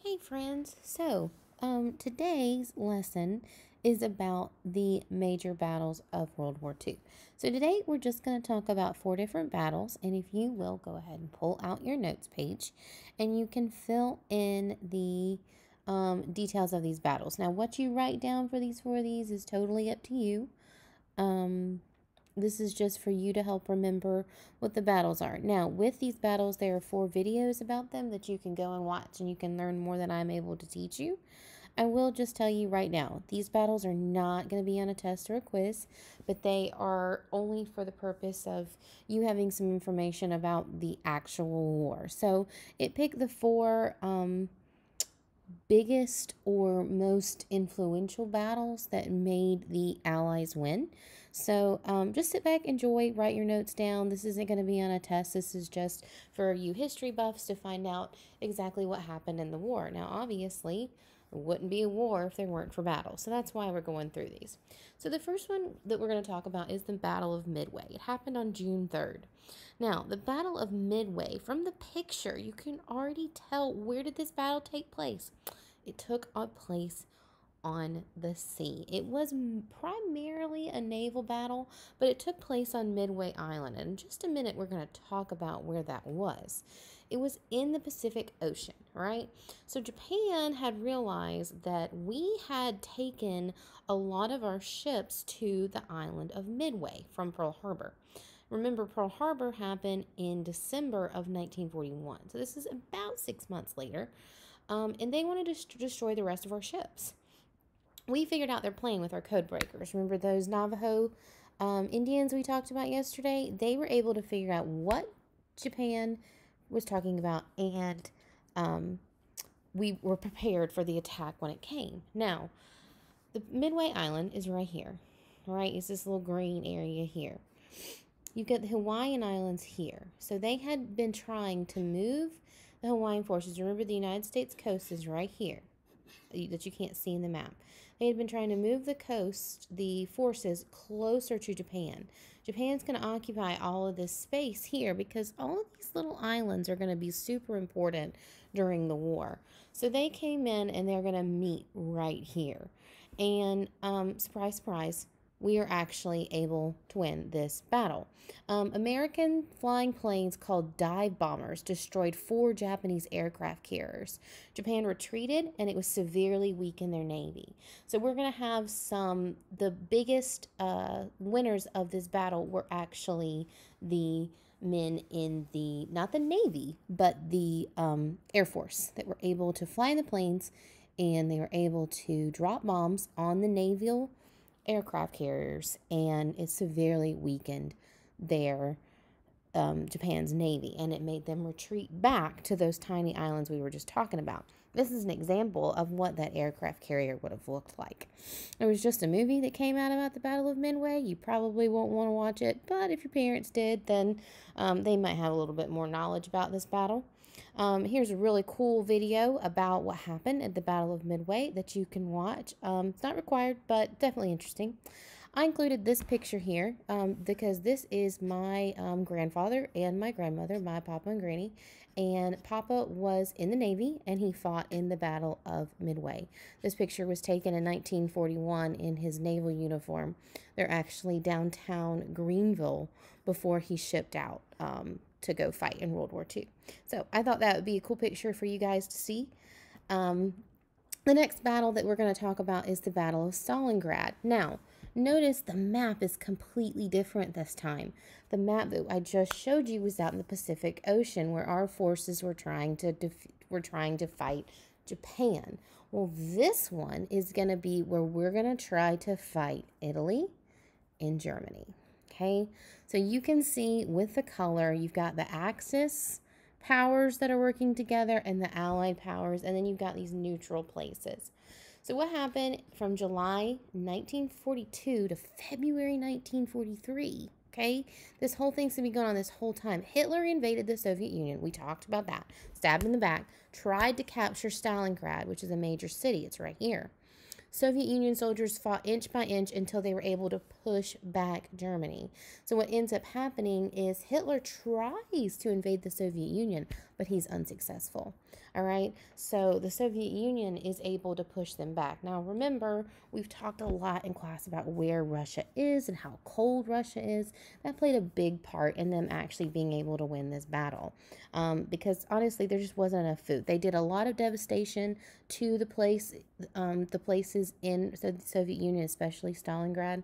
Hey friends, today's lesson is about the major battles of World War II. So today we're just going to talk about 4 different battles, and if you will, go ahead and pull out your notes page and you can fill in the details of these battles. Now what you write down for these 4 of these is totally up to you. This is just for you to help remember what the battles are. Now, with these battles, there are 4 videos about them that you can go and watch, and you can learn more than I'm able to teach you. I will just tell you right now, these battles are not going to be on a test or a quiz, but they are only for the purpose of you having some information about the actual war. So it picked the 4 biggest or most influential battles that made the Allies win. So just sit back, enjoy, write your notes down. This isn't going to be on a test. This is just for you history buffs to find out exactly what happened in the war. Now, obviously, it wouldn't be a war if there weren't for battles. So that's why we're going through these. So the first one that we're going to talk about is the Battle of Midway. It happened on June 3rd. Now, the Battle of Midway, from the picture, you can already tell, where did this battle take place? It took place on the sea. It was primarily a naval battle, but it took place on Midway Island. And in just a minute, we're going to talk about where that was. It was in the Pacific Ocean, right? So Japan had realized that we had taken a lot of our ships to the island of Midway from Pearl Harbor. Remember, Pearl Harbor happened in December of 1941. So this is about 6 months later. And they wanted to destroy the rest of our ships. We figured out their plan with our code breakers. Remember those Navajo Indians we talked about yesterday? They were able to figure out what Japan was talking about, and we were prepared for the attack when it came. Now, the Midway Island is right here, right? It's this little green area here. You've got the Hawaiian Islands here. So they had been trying to move the Hawaiian forces. Remember, the United States coast is right here that you can't see in the map. They had been trying to move the forces closer to Japan. Japan's going to occupy all of this space here because all of these little islands are going to be super important during the war. So they came in and they're going to meet right here. And surprise, surprise, we are actually able to win this battle. American flying planes called dive bombers destroyed 4 Japanese aircraft carriers. Japan retreated, and it was severely weakened their navy. So we're going to have the biggest winners of this battle were actually the men in not the Navy, but the Air Force that were able to fly in the planes, and they were able to drop bombs on the naval aircraft carriers, and it severely weakened their Japan's navy, and it made them retreat back to those tiny islands we were just talking about. This is an example of what that aircraft carrier would have looked like. There was just a movie that came out about the Battle of Midway. You probably won't want to watch it, but if your parents did, then they might have a little bit more knowledge about this battle. Here's a really cool video about what happened at the Battle of Midway that you can watch. It's not required, but definitely interesting. I included this picture here because this is my grandfather and my grandmother, my papa and granny. And Papa was in the Navy, and he fought in the Battle of Midway. This picture was taken in 1941 in his naval uniform. They're actually downtown Greenville before he shipped out to go fight in World War II. So I thought that would be a cool picture for you guys to see. The next battle that we're going to talk about is the Battle of Stalingrad. Now, notice the map is completely different this time. The map that I just showed you was out in the Pacific Ocean, where our forces were trying to fight Japan. Well, this one is going to be where we're going to try to fight Italy and Germany. Okay, so you can see with the color, you've got the Axis powers that are working together and the Allied powers, and then you've got these neutral places. So what happened from July 1942 to February 1943? Okay, this whole thing's gonna be going on this whole time. Hitler invaded the Soviet Union. We talked about that. Stabbed in the back. Tried to capture Stalingrad, which is a major city. It's right here. Soviet Union soldiers fought inch by inch until they were able to push back Germany. So what ends up happening is Hitler tries to invade the Soviet Union, but he's unsuccessful. All right, so the Soviet Union is able to push them back. Now, remember, we've talked a lot in class about where Russia is and how cold Russia is. That played a big part in them actually being able to win this battle, because honestly, there just wasn't enough food. They did a lot of devastation to the places in the Soviet Union, especially Stalingrad.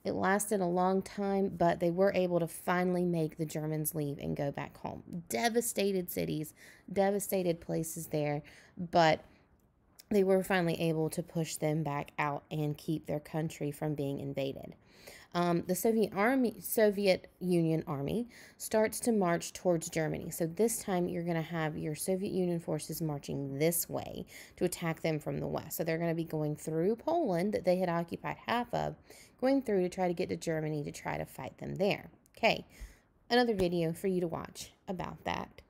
It lasted a long time, but they were able to finally make the Germans leave and go back home. Devastated cities, devastated places there, but they were finally able to push them back out and keep their country from being invaded. The Soviet Union army starts to march towards Germany. So this time you're going to have your Soviet Union forces marching this way to attack them from the west. So they're going to be going through Poland that they had occupied half of, going through to try to get to Germany to try to fight them there. Okay, another video for you to watch about that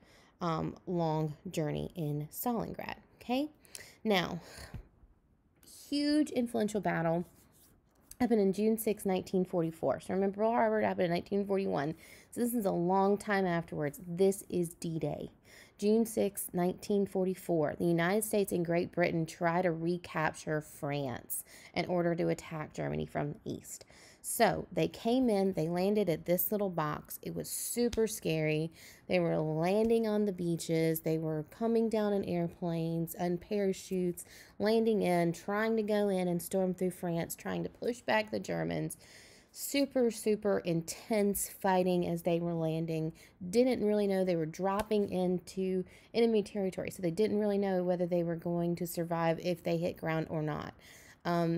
long journey in Stalingrad. Okay, now, huge influential battle happened in June 6, 1944. So remember, Pearl Harbor happened in 1941. So this is a long time afterwards. This is D-Day. June 6, 1944. The United States and Great Britain try to recapture France in order to attack Germany from the east. So they came in, they landed at this little box. It was super scary. They were landing on the beaches. They were coming down in airplanes and parachutes, landing in, trying to go in and storm through France, trying to push back the Germans. Super, super intense fighting as they were landing. Didn't really know they were dropping into enemy territory, so they didn't really know whether they were going to survive if they hit ground or not.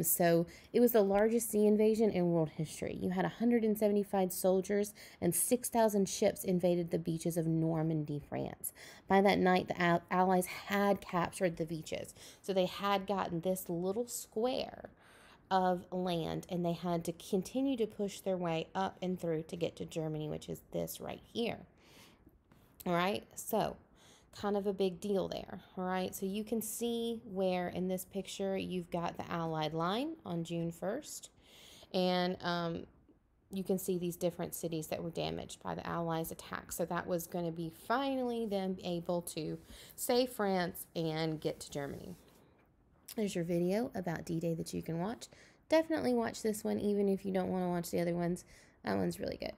So it was the largest sea invasion in world history. You had 175 soldiers and 6,000 ships invaded the beaches of Normandy, France. By that night, the Allies had captured the beaches. So they had gotten this little square of land, and they had to continue to push their way up and through to get to Germany, which is this right here. All right, so kind of a big deal there. All right, so you can see where in this picture you've got the Allied line on June 1st, and you can see these different cities that were damaged by the Allies' attack. So that was going to be finally them able to save France and get to Germany. There's your video about D-Day that you can watch. Definitely watch this one, even if you don't want to watch the other ones. That one's really good.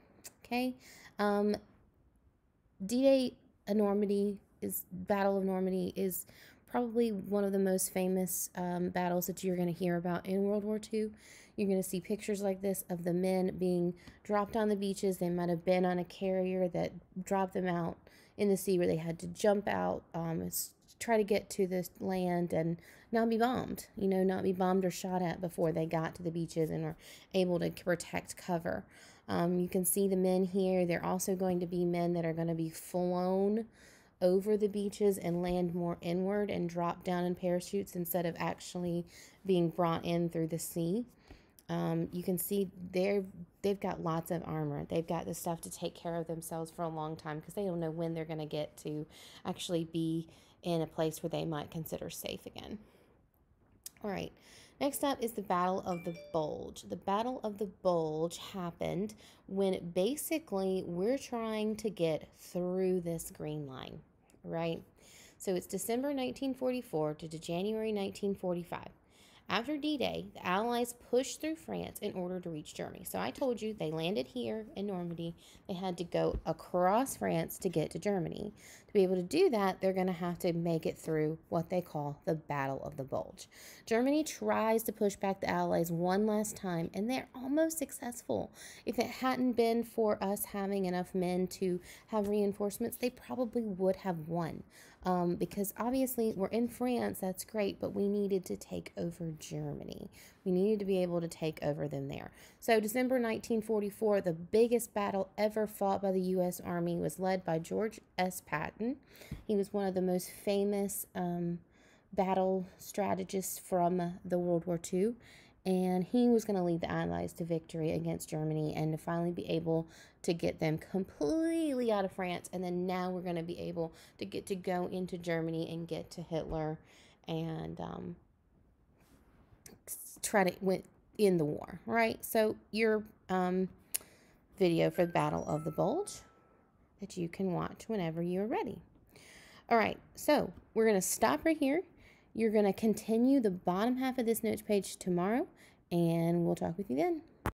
Okay. D-Day, Battle of Normandy is probably one of the most famous battles that you're going to hear about in World War II. You're going to see pictures like this of the men being dropped on the beaches. They might have been on a carrier that dropped them out in the sea where they had to jump out, try to get to this land and not be bombed, not be bombed or shot at before they got to the beaches and were able to protect cover. You can see the men here. They're also going to be men that are going to be flown over the beaches and land more inward and drop down in parachutes instead of actually being brought in through the sea. You can see they've got lots of armor. They've got the stuff to take care of themselves for a long time because they don't know when they're going to get to actually be in a place where they might consider safe again. All right, next up is the Battle of the Bulge. The Battle of the Bulge happened when basically we're trying to get through this green line, right? So it's December 1944 to January 1945. After D-Day, the Allies pushed through France in order to reach Germany. So I told you they landed here in Normandy. They had to go across France to get to Germany. To be able to do that, they're going to have to make it through what they call the Battle of the Bulge. Germany tries to push back the Allies one last time, and they're almost successful. If it hadn't been for us having enough men to have reinforcements, they probably would have won. Because obviously we're in France, that's great, but we needed to take over Germany. We needed to be able to take over them there. So December 1944, the biggest battle ever fought by the U.S. Army was led by George S. Patton. He was one of the most famous battle strategists from the World War II. And he was going to lead the Allies to victory against Germany and to finally be able to get them completely out of France. And then now we're going to be able to get to go into Germany and get to Hitler and try to win in the war, right? So your video for the Battle of the Bulge that you can watch whenever you're ready. All right, so we're going to stop right here. You're going to continue the bottom half of this notes page tomorrow, and we'll talk with you then.